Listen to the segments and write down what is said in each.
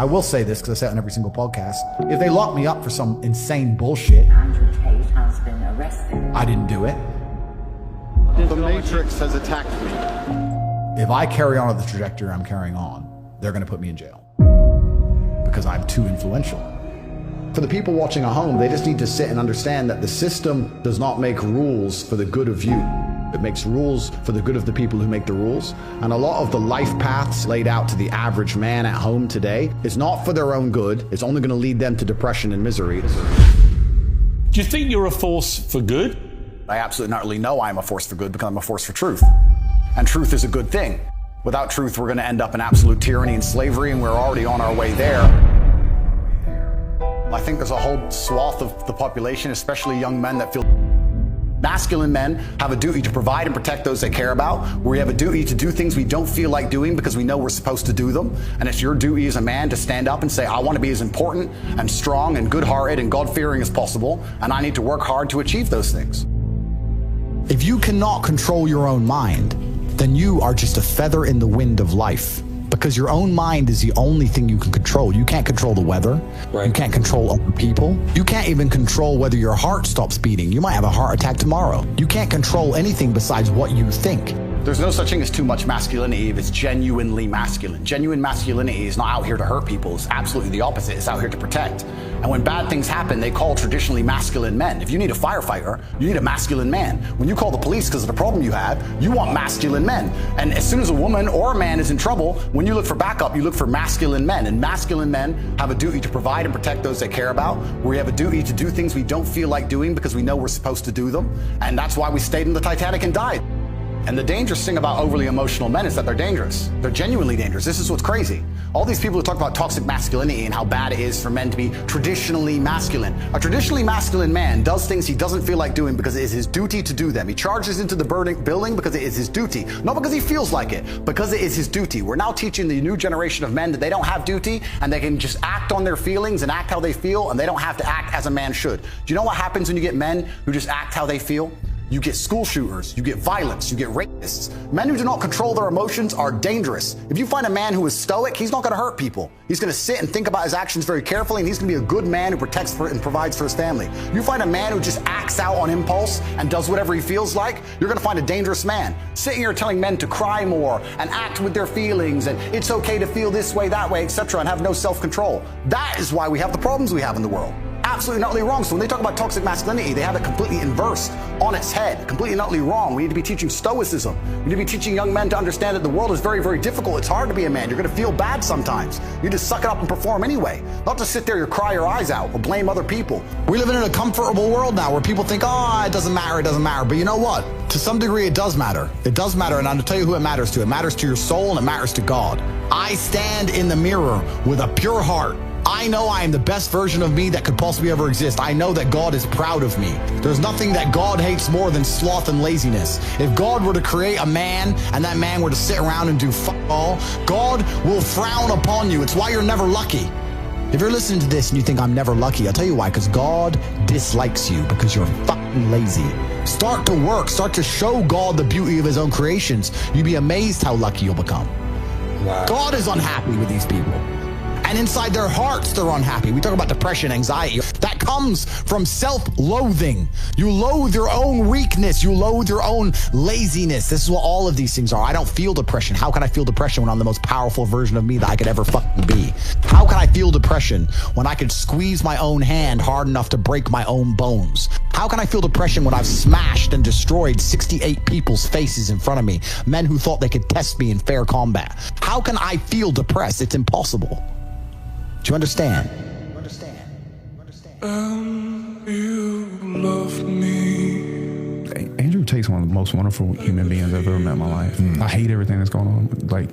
I will say this because I say it on every single podcast. If they lock me up for some insane bullshit, Andrew Tate has been arrested. I didn't do it. The Matrix has attacked me. If I carry on with the trajectory I'm carrying on, they're going to put me in jail because I'm too influential. For the people watching at home, they just need to sit and understand that the system does not make rules for the good of you. It makes rules for the good of the people who make the rules. And a lot of the life paths laid out to the average man at home today is not for their own good. It's only going to lead them to depression and misery. Do you think you're a force for good? I absolutely not really know I'm a force for good because I'm a force for truth. And truth is a good thing. Without truth, we're going to end up in absolute tyranny and slavery, and we're already on our way there. I think there's a whole swath of the population, especially young men, that feel masculine men have a duty to provide and protect those they care about. We have a duty to do things we don't feel like doing because we know we're supposed to do them. And it's your duty as a man to stand up and say, I want to be as important and strong and good-hearted and God-fearing as possible, and I need to work hard to achieve those things. If you cannot control your own mind, then you are just a feather in the wind of life. Because your own mind is the only thing you can control. You can't control the weather. Right. You can't control other people. You can't even control whether your heart stops beating. You might have a heart attack tomorrow. You can't control anything besides what you think. There's no such thing as too much masculinity if it's genuinely masculine. Genuine masculinity is not out here to hurt people. It's absolutely the opposite. It's out here to protect. And when bad things happen, they call traditionally masculine men. If you need a firefighter, you need a masculine man. When you call the police because of the problem you have, you want masculine men. And as soon as a woman or a man is in trouble, when you look for backup, you look for masculine men. And masculine men have a duty to provide and protect those they care about. We have a duty to do things we don't feel like doing because we know we're supposed to do them. And that's why we stayed in the Titanic and died. And the dangerous thing about overly emotional men is that they're dangerous. They're genuinely dangerous. This is what's crazy. All these people who talk about toxic masculinity and how bad it is for men to be traditionally masculine. A traditionally masculine man does things he doesn't feel like doing because it is his duty to do them. He charges into the building because it is his duty. Not because he feels like it, because it is his duty. We're now teaching the new generation of men that they don't have duty and they can just act on their feelings and act how they feel, and they don't have to act as a man should. Do you know what happens when you get men who just act how they feel? You get school shooters, you get violence, you get rapists. Men who do not control their emotions are dangerous. If you find a man who is stoic, he's not gonna hurt people. He's gonna sit and think about his actions very carefully, and he's gonna be a good man who protects and provides for his family. You find a man who just acts out on impulse and does whatever he feels like, you're gonna find a dangerous man. Sitting here telling men to cry more and act with their feelings and it's okay to feel this way, that way, etc., and have no self-control. That is why we have the problems we have in the world. Absolutely not wrong. So when they talk about toxic masculinity, they have it completely inversed on its head, completely not wrong. We need to be teaching stoicism. We need to be teaching young men to understand that the world is very, very difficult. It's hard to be a man. You're going to feel bad sometimes. You just suck it up and perform anyway. Not to sit there and cry your eyes out or blame other people. We live in a comfortable world now where people think, oh, it doesn't matter, it doesn't matter. But you know what? To some degree, it does matter. It does matter, and I'm going to tell you who it matters to. It matters to your soul, and it matters to God. I stand in the mirror with a pure heart. I know I am the best version of me that could possibly ever exist. I know that God is proud of me. There's nothing that God hates more than sloth and laziness. If God were to create a man and that man were to sit around and do fuck all, God will frown upon you. It's why you're never lucky. If you're listening to this and you think I'm never lucky, I'll tell you why, because God dislikes you because you're fucking lazy. Start to work. Start to show God the beauty of his own creations. You'd be amazed how lucky you'll become. Wow. God is unhappy with these people. And inside their hearts, they're unhappy. We talk about depression, anxiety. That comes from self-loathing. You loathe your own weakness. You loathe your own laziness. This is what all of these things are. I don't feel depression. How can I feel depression when I'm the most powerful version of me that I could ever fucking be? How can I feel depression when I could squeeze my own hand hard enough to break my own bones? How can I feel depression when I've smashed and destroyed 68 people's faces in front of me? Men who thought they could test me in fair combat. How can I feel depressed? It's impossible. Do you understand? You love me. Andrew Tate's one of the most wonderful human beings I've ever met in my life. I hate everything that's going on. Like,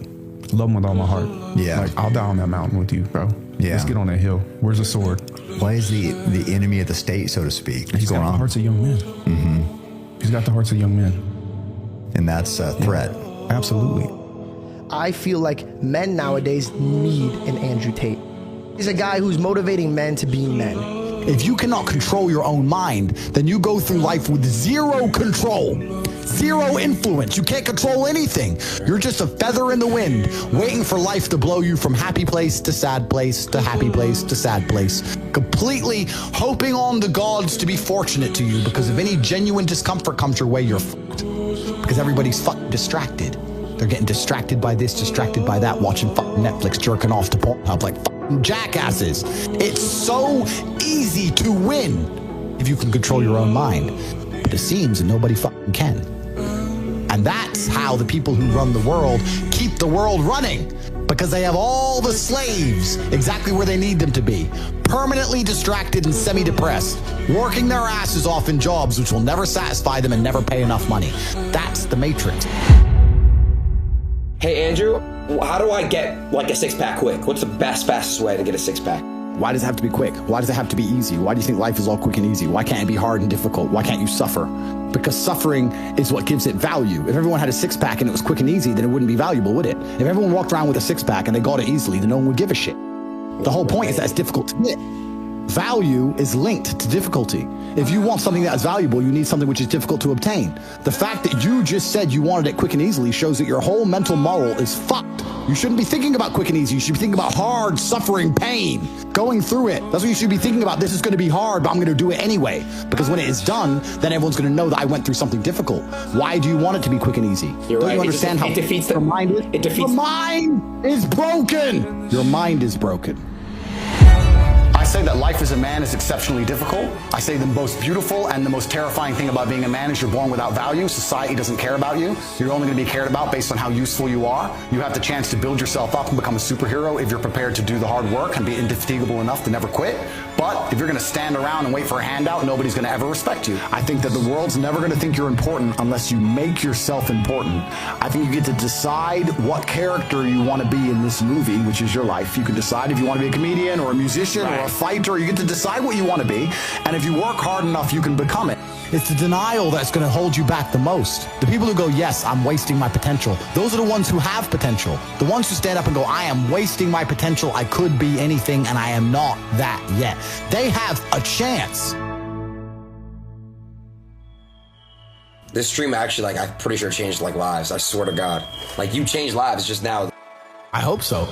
love him with all my heart. Yeah. Like, I'll die on that mountain with you, bro. Yeah. Let's get on that hill. Where's the sword? Why is the enemy of the state, so to speak? He's got the hearts of young men. Mm-hmm. He's got the hearts of young men. And that's a threat. Absolutely. I feel like men nowadays need an Andrew Tate. He's a guy who's motivating men to be men. If you cannot control your own mind, then you go through life with zero control. Zero influence. You can't control anything. You're just a feather in the wind, waiting for life to blow you from happy place to sad place to happy place to sad place. Completely hoping on the gods to be fortunate to you, because if any genuine discomfort comes your way, you're fucked. Because everybody's fucking distracted. They're getting distracted by this, distracted by that, watching fucking Netflix, jerking off to Pornhub like fucking jackasses. It's so easy to win if you can control your own mind. But it seems that nobody fucking can. And that's how the people who run the world keep the world running, because they have all the slaves exactly where they need them to be, permanently distracted and semi-depressed, working their asses off in jobs which will never satisfy them and never pay enough money. That's the Matrix. Hey, Andrew, how do I get like a six-pack quick? What's the fastest way to get a six-pack? Why does it have to be quick? Why does it have to be easy? Why do you think life is all quick and easy? Why can't it be hard and difficult? Why can't you suffer? Because suffering is what gives it value. If everyone had a six-pack and it was quick and easy, then it wouldn't be valuable, would it? If everyone walked around with a six-pack and they got it easily, then no one would give a shit. The whole point is that it's difficult to get. Value is linked to difficulty. If you want something that is valuable, you need something which is difficult to obtain. The fact that you just said you wanted it quick and easily shows that your whole mental model is fucked. You shouldn't be thinking about quick and easy. You should be thinking about hard, suffering, pain, going through it. That's what you should be thinking about. This is going to be hard, but I'm going to do it anyway. Because when it is done, then everyone's going to know that I went through something difficult. Why do you want it to be quick and easy? You're Don't right. you understand how your mind is? It defeats. Your mind is broken. Your mind is broken. I say that life as a man is exceptionally difficult. I say the most beautiful and the most terrifying thing about being a man is you're born without value. Society doesn't care about you. You're only going to be cared about based on how useful you are. You have the chance to build yourself up and become a superhero if you're prepared to do the hard work and be indefatigable enough to never quit. But if you're going to stand around and wait for a handout, nobody's going to ever respect you. I think that the world's never going to think you're important unless you make yourself important. I think you get to decide what character you want to be in this movie, which is your life. You can decide if you want to be a comedian or a musician or a fighter. You get to decide what you want to be. And if you work hard enough, you can become it. It's the denial that's going to hold you back the most. The people who go, yes, I'm wasting my potential. Those are the ones who have potential. The ones who stand up and go, I am wasting my potential. I could be anything and I am not that yet. They have a chance. This stream actually, like, I'm pretty sure changed like lives. I swear to God. Like, you changed lives just now. I hope so.